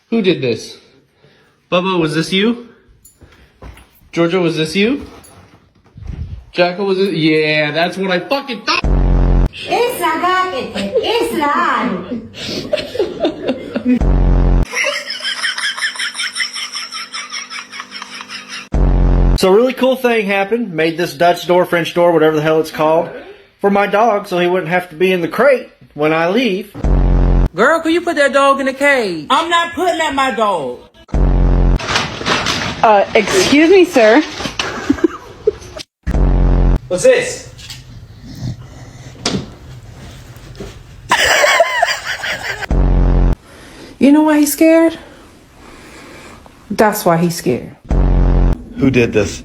Who did this? Bubba, was this you? Georgia, was this you? Jackal, was it? Yeah, that's what I fucking thought! So a really cool thing happened. Made this Dutch door, French door, whatever the hell it's called, for my dog so he wouldn't have to be in the crate when I leave. Girl, can you put that dog in the cage? I'm not putting at my dog. Excuse me, sir. What's this? You know why he's scared? That's why he's scared. Who did this?